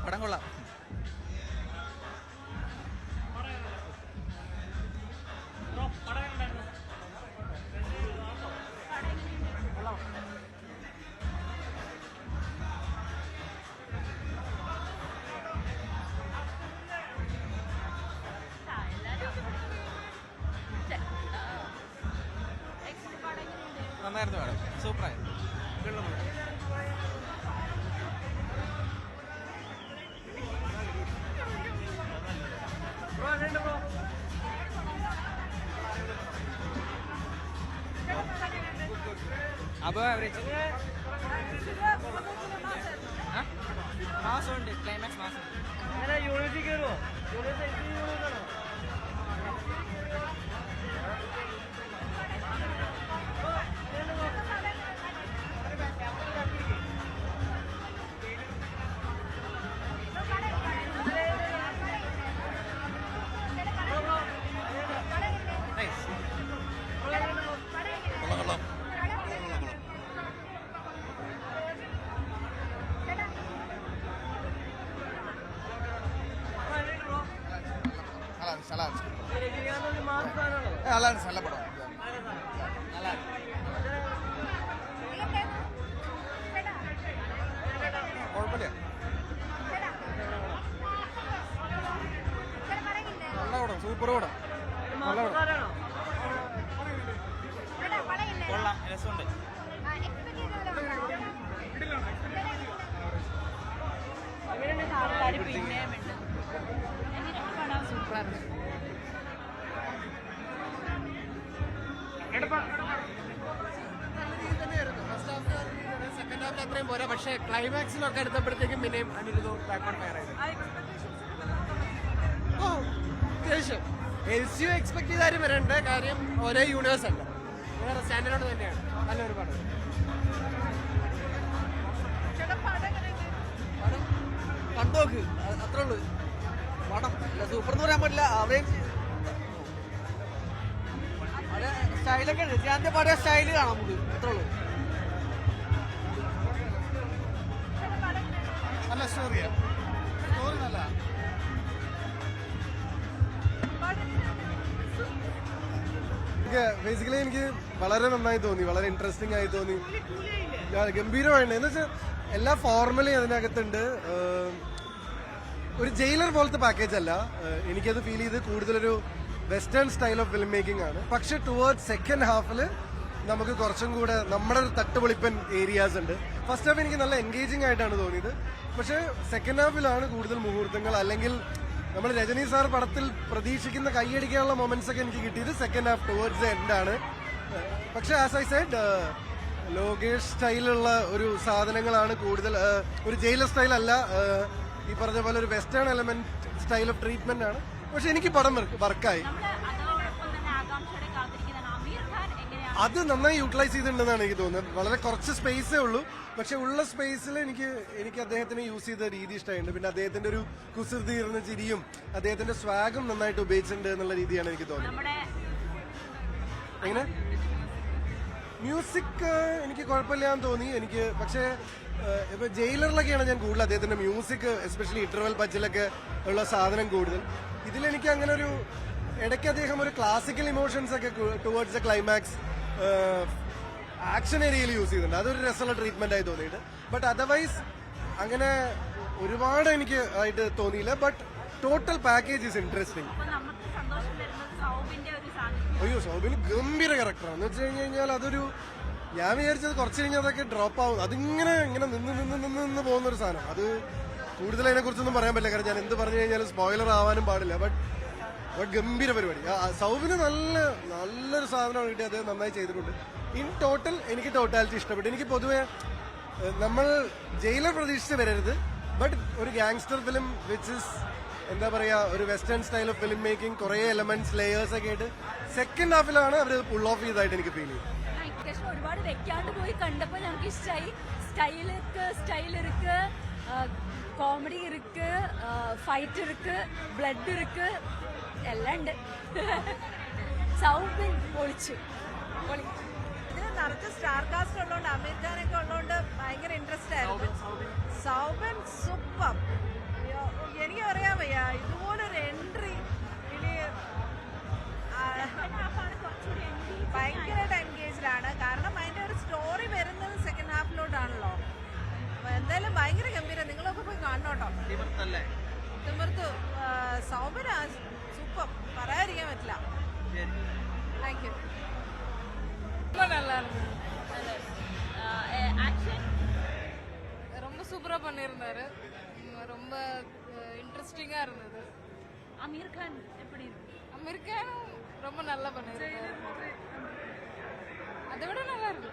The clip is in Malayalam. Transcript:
പടം കൊള്ളാം. നന്നായിരുന്നു മേഡം, സൂപ്പറായിരുന്നു. Above average. മാസമുണ്ട്, ക്ലൈമാക്സ് മാസം. നല്ല പടം, കുഴപ്പമില്ല. നല്ല പടം, സൂപ്പർ പടം, നല്ല പടം. കൊള്ളാം, രസമുണ്ട്. സെക്കൻഡ് ഹാഫ് അത്രയും പോരാ, പക്ഷേ ക്ലൈമാക്സിലൊക്കെ എടുത്തപ്പോഴത്തേക്കും പിന്നെയും അനിരുദ്ധവും ബാക്ക്വേർഡ് ഫയർ ആയിരുന്നു. അത്യാവശ്യം LCU എക്സ്പെക്ട് ചെയ്താലും വരേണ്ട കാര്യം ഒരേ യൂണിവേഴ്സ് അല്ല, വേറെ സ്റ്റാൻഡേർഡ് തന്നെയാണ്. നല്ലൊരു പടം. കണ്ടോക്ക്, അത്രേ ഉള്ളൂ. പടം സൂപ്പർ എന്ന് പറയാൻ പറ്റില്ല, ആവറേജ്. അത് സ്റ്റൈലൊക്കെ ഉണ്ട്, ഞാൻ പാടിയ സ്റ്റൈല് കാണാം നമുക്ക്, അത്രേ ഉള്ളൂ. നല്ല സ്റ്റോറിയാണ്, സ്റ്റോറി നല്ല. ബേസിക്കലി എനിക്ക് വളരെ നന്നായി തോന്നി, വളരെ ഇൻട്രസ്റ്റിംഗ് ആയി തോന്നി, ഗംഭീരമായിട്ട്. എന്ന് വെച്ചാൽ എല്ലാ ഫോർമലി അതിനകത്തുണ്ട്. ഒരു ജയിലർ പോലത്തെ പാക്കേജ് അല്ല, എനിക്കത് ഫീൽ ചെയ്ത് കൂടുതലൊരു western style of film making ആണ്. പക്ഷെ ടുവേർഡ്സ് സെക്കൻഡ് ഹാഫിൽ നമുക്ക് കുറച്ചും കൂടെ നമ്മുടെ ഒരു തട്ടുപൊളിപ്പൻ ഏരിയാസ് ഉണ്ട്. ഫസ്റ്റ് ഹാഫ് എനിക്ക് നല്ല എൻഗേജിംഗ് ആയിട്ടാണ് തോന്നിയത്, പക്ഷെ സെക്കൻഡ് ഹാഫിലാണ് കൂടുതൽ മുഹൂർത്തങ്ങൾ. അല്ലെങ്കിൽ നമ്മൾ രജനി സാർ പടത്തിൽ പ്രതീക്ഷിക്കുന്ന കൈയടിക്കാനുള്ള മൊമെന്റ്സ് ഒക്കെ എനിക്ക് കിട്ടിയത് സെക്കൻഡ് ഹാഫ് ടുവേർഡ്സ് ദ എൻഡാണ്. പക്ഷെ ആസ് ഐ സെഡ്, ലോകേഷ് സ്റ്റൈലുള്ള ഒരു സാധനങ്ങളാണ് കൂടുതൽ, ഒരു ജയിലർ സ്റ്റൈൽ അല്ല. ഈ പറഞ്ഞ പോലെ ഒരു western element style of treatment ആണ്. പക്ഷെ എനിക്ക് പടം വർക്കായി. അത് നന്നായി യൂട്ടിലൈസ് ചെയ്തിട്ടുണ്ടെന്നാണ് എനിക്ക് തോന്നുന്നത്. വളരെ കുറച്ച് സ്പേസേ ഉള്ളൂ, പക്ഷെ ഉള്ള സ്പേസിൽ എനിക്ക് അദ്ദേഹത്തിന് യൂസ് ചെയ്ത രീതി ഇഷ്ടമായിട്ടുണ്ട്. പിന്നെ അദ്ദേഹത്തിന്റെ ഒരു കുസൃതി ഇരുന്ന ചിരിയും അദ്ദേഹത്തിന്റെ സ്വാഗും നന്നായിട്ട് ഉപയോഗിച്ചിട്ടുണ്ട് എന്നുള്ള രീതിയാണ് എനിക്ക് തോന്നുന്നത്. എങ്ങനെ മ്യൂസിക് എനിക്ക് കുഴപ്പമില്ലാന്ന് തോന്നി എനിക്ക്. പക്ഷേ ഇപ്പൊ ജയിലറിലൊക്കെയാണ് ഞാൻ കൂടുതൽ അദ്ദേഹത്തിന്റെ മ്യൂസിക്, എസ്പെഷ്യലി ഇന്റർവെൽ പച്ചിലൊക്കെ ഉള്ള സാധനം കൂടുതൽ. ഇതിലെനിക്ക് അങ്ങനെ ഒരു ഇടയ്ക്ക് അദ്ദേഹം ഒരു ക്ലാസിക്കൽ ഇമോഷൻസ് ഒക്കെ ടുവേർഡ്സ് ദ ക്ലൈമാക്സ് ആക്ഷൻ ഏരിയയിൽ യൂസ് ചെയ്തിട്ടുണ്ട്. അതൊരു രസമുള്ള ട്രീറ്റ്മെന്റ് ആയി തോന്നിയിട്ട്. ബട്ട് അതർവൈസ് അങ്ങനെ ഒരുപാട് എനിക്ക് ആയിട്ട് തോന്നിയില്ല. But total package is interesting. അയ്യോ, സൗബിന് ഗംഭീര ക്യാരക്ടറാണ്. എന്ന് വെച്ച് കഴിഞ്ഞാൽ അതൊരു, ഞാൻ വിചാരിച്ചത് കുറച്ച് കഴിഞ്ഞാൽ അതൊക്കെ ഡ്രോപ്പ് ആവും. അതിങ്ങനെ നിന്ന് പോകുന്ന ഒരു സാധനം. അത് കൂടുതൽ അതിനെ കുറിച്ചൊന്നും പറയാൻ പറ്റില്ല, കാരണം ഞാൻ എന്ത് പറഞ്ഞു കഴിഞ്ഞാലും സ്പോയിലർ ആവാനും പാടില്ല. ബട്ട് ഗംഭീര പരിപാടി. സൗബിന് നല്ലൊരു സാധനമാണ് കിട്ടി, അദ്ദേഹം നന്നായി ചെയ്തിട്ടുണ്ട്. ഇൻ ടോട്ടൽ എനിക്ക് ടോട്ടാലിറ്റി ഇഷ്ടപ്പെട്ടു. എനിക്ക് പൊതുവെ നമ്മൾ ജയിലർ പ്രതീക്ഷിച്ച് വരരുത്, ബട്ട് ഒരു ഗാങ്സ്റ്റർ ഫിലിം വിച്ച് ഇസ് എന്താ പറയാ, ഒരു western style of film making, കുറെ എലമെന്റ്സ് ലേയേഴ്സ് ഒക്കെ ആയിട്ട് സെക്കൻഡ് ഹാഫിലാണ് അവർ പുൾ ഓഫ് ചെയ്തതായിട്ട് എനിക്ക് ഫീൽ ചെയ്തു. ഒരുപാട് വെക്കാണ്ട് പോയി കണ്ടപ്പോൾ ഞങ്ങൾക്ക് ഇഷ്ടമായി. സ്റ്റൈൽ ഇருக்கு, കോമഡി ഇருக்கு, ഫൈറ്റ് ഇருக்கு, ബ്ലഡ് ഇருக்கு, എല്ലാം ഉണ്ട്. സൗബിൻ പൊളിച്ചു. ഇത് നിറച്ച് സ്റ്റാർ കാസ്റ്റ് ഉള്ളതുകൊണ്ട്, അമീർ ഖാനൊക്കെ ഉള്ളതുകൊണ്ട് ഭയങ്കര ഇൻട്രസ്റ്റ് ആയിരുന്നു. സൗബിൻ സൂപ്പർ. பண்ணியிருந்தாரு. ரொம்ப இன்ட்ரெஸ்டிங்கா இருந்தது. அமீர் கான் எப்படி இருக்கு? அமெரிக்கானும் ரொம்ப நல்லா பண்ணியிருந்தாரு. அதை விட நல்லா இருக்கு.